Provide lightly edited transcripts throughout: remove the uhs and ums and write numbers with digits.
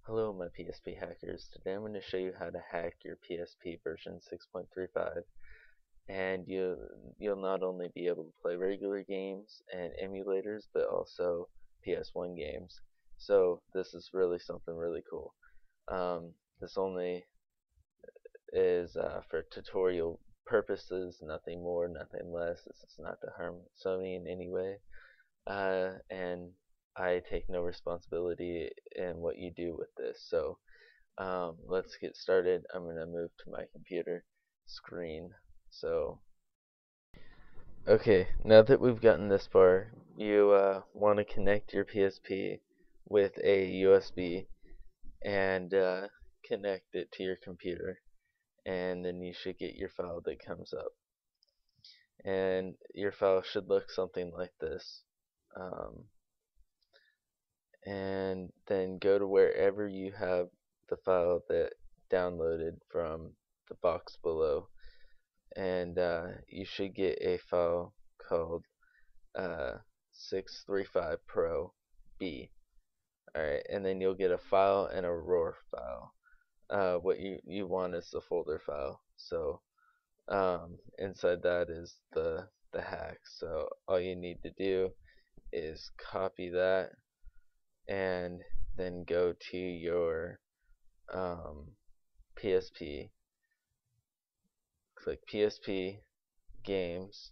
Hello my PSP hackers. Today I'm going to show you how to hack your PSP version 6.35, and you'll not only be able to play regular games and emulators but also PS1 games. So this is really something really cool. This only is for tutorial purposes, nothing more, nothing less. This is not to harm Sony in any way. And I take no responsibility in what you do with this. So let's get started. I'm going to move to my computer screen. So, okay, now that we've gotten this far, you want to connect your PSP with a USB and connect it to your computer, and then you should get your file that comes up. And your file should look something like this. Um, and then go to wherever you have the file that downloaded from the box below, and you should get a file called 635 Pro B. Alright, and then you'll get a file and a RAR file. What you want is the folder file. So inside that is the hack. So all you need to do is copy that and then go to your PSP, click PSP games,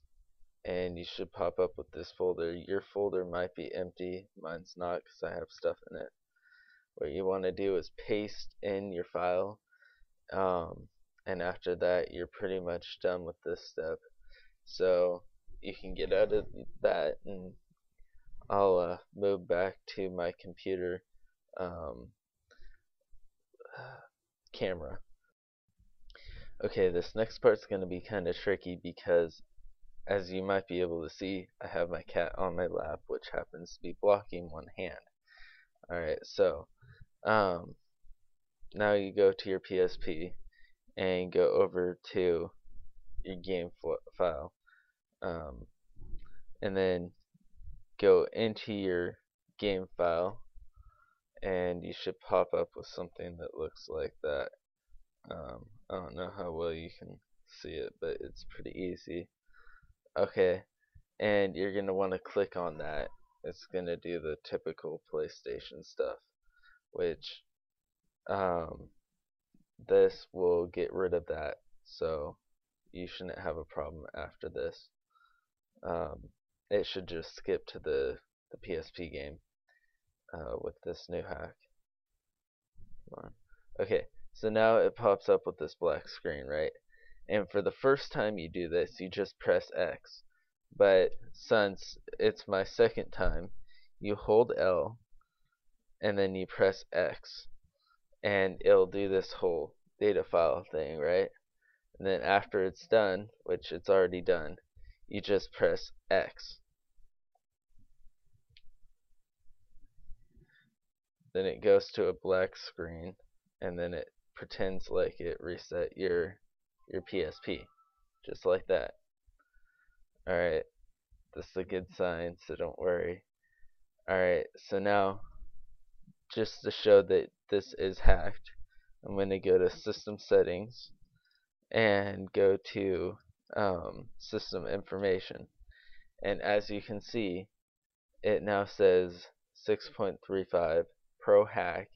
and you should pop up with this folder. Your folder might be empty, mine's not because I have stuff in it. What you want to do is paste in your file, and after that you're pretty much done with this step. So you can get out of that, and I'll move back to my computer camera. Okay, this next part's going to be kind of tricky because, as you might be able to see, I have my cat on my lap, which happens to be blocking one hand. Alright, so now you go to your PSP and go over to your game file, and then go into your game file, and you should pop up with something that looks like that. I don't know how well you can see it, but it's pretty easy. Okay, and you're going to want to click on that. It's going to do the typical PlayStation stuff, which this will get rid of that, so you shouldn't have a problem after this. It should just skip to the PSP game with this new hack. Come on. Okay, so now it pops up with this black screen, right? And for the first time you do this, you just press X. But since it's my second time, you hold L and then you press X, and it'll do this whole data file thing, right? And then after it's done, which it's already done, you just press X. Then it goes to a black screen, and then it pretends like it reset your PSP, just like that. Alright, this is a good sign, so don't worry. Alright, so now, just to show that this is hacked, I'm going to go to System Settings and go to System Information. And as you can see, it now says 6.35 Pro Hack,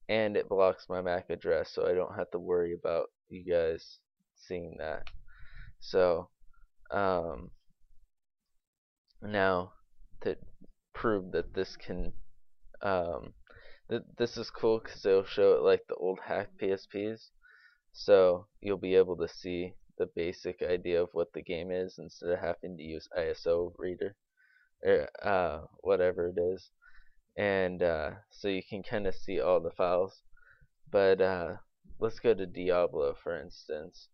and it blocks my MAC address, so I don't have to worry about you guys seeing that. So now, to prove that this can this is cool because it'll show it like the old hack PSPs, so you'll be able to see the basic idea of what the game is instead of having to use ISO reader or whatever it is. And so you can kind of see all the files. But let's go to Diablo, for instance.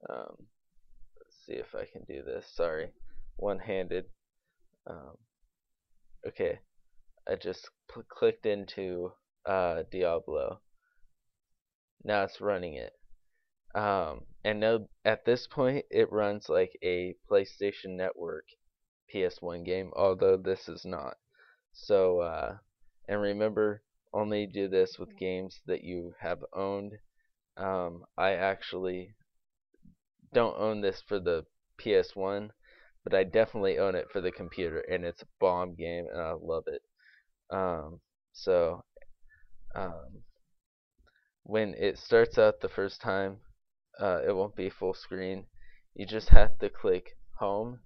Let's see if I can do this. Sorry, one-handed. Okay, I just clicked into Diablo. Now it's running it. And now at this point it runs like a PlayStation Network PS1 game, although this is not. So and remember, only do this with games that you have owned. I actually don't own this for the PS1, but I definitely own it for the computer, and it's a bomb game, and I love it. Um, so um, when it starts out the first time, it won't be full screen. You just have to click home,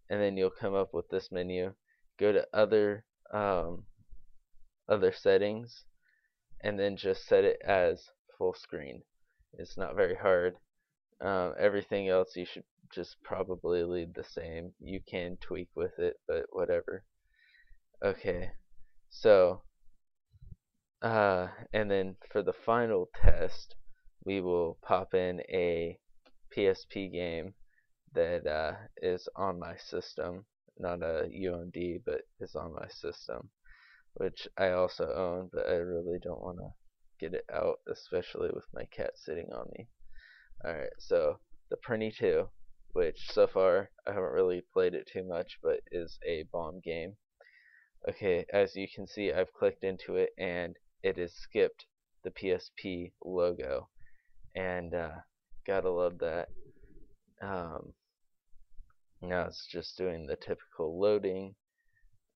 and then you'll come up with this menu. Go to other settings, and then just set it as full screen. It's not very hard. Everything else you should just probably leave the same. You can tweak with it, but whatever. Okay, so and then for the final test, we will pop in a PSP game that is on my system, not a UMD, but is on my system, which I also own, but I really don't want to get it out, especially with my cat sitting on me. Alright, so the Prinny 2, which so far I haven't really played it too much, but is a bomb game. Okay, as you can see, I've clicked into it and it has skipped the PSP logo, and gotta love that. Now it's just doing the typical loading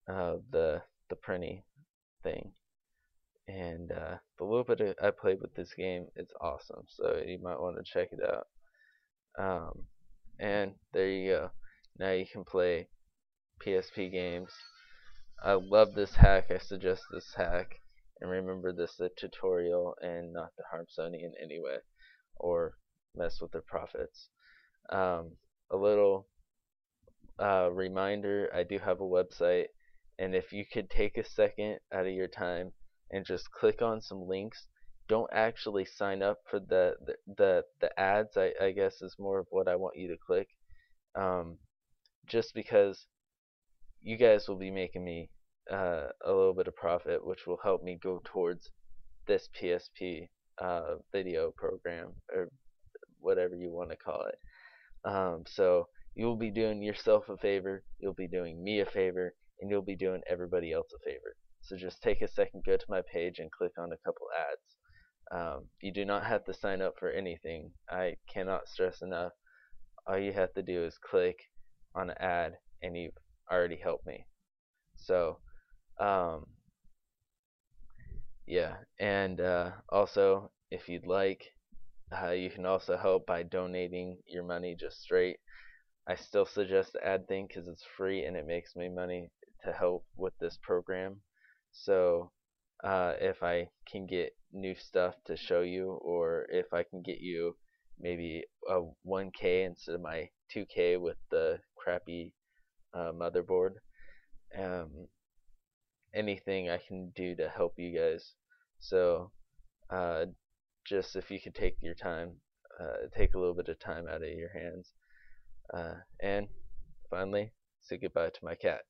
of the Prinny thing. And the little bit I played with this game, it's awesome. So you might want to check it out. And there you go. Now you can play PSP games. I love this hack. I suggest this hack. And remember, this is a tutorial and not to harm Sony in any way or mess with their profits. A little reminder, I do have a website, and if you could take a second out of your time and just click on some links, don't actually sign up for the ads. I guess is more of what I want you to click, just because you guys will be making me a little bit of profit, which will help me go towards this PSP video program, or whatever you want to call it. So you'll be doing yourself a favor, you'll be doing me a favor, and you'll be doing everybody else a favor. So just take a second, go to my page, and click on a couple ads. You do not have to sign up for anything. I cannot stress enough. All you have to do is click on an ad, and you've already helped me. So, yeah, and also, if you'd like, you can also help by donating your money just straight. I still suggest the ad thing because it's free and it makes me money to help with this program. So if I can get new stuff to show you, or if I can get you maybe a 1K instead of my 2K with the crappy motherboard, um, anything I can do to help you guys. So uh, just if you could take your time, take a little bit of time out of your hands. And finally, say goodbye to my cat.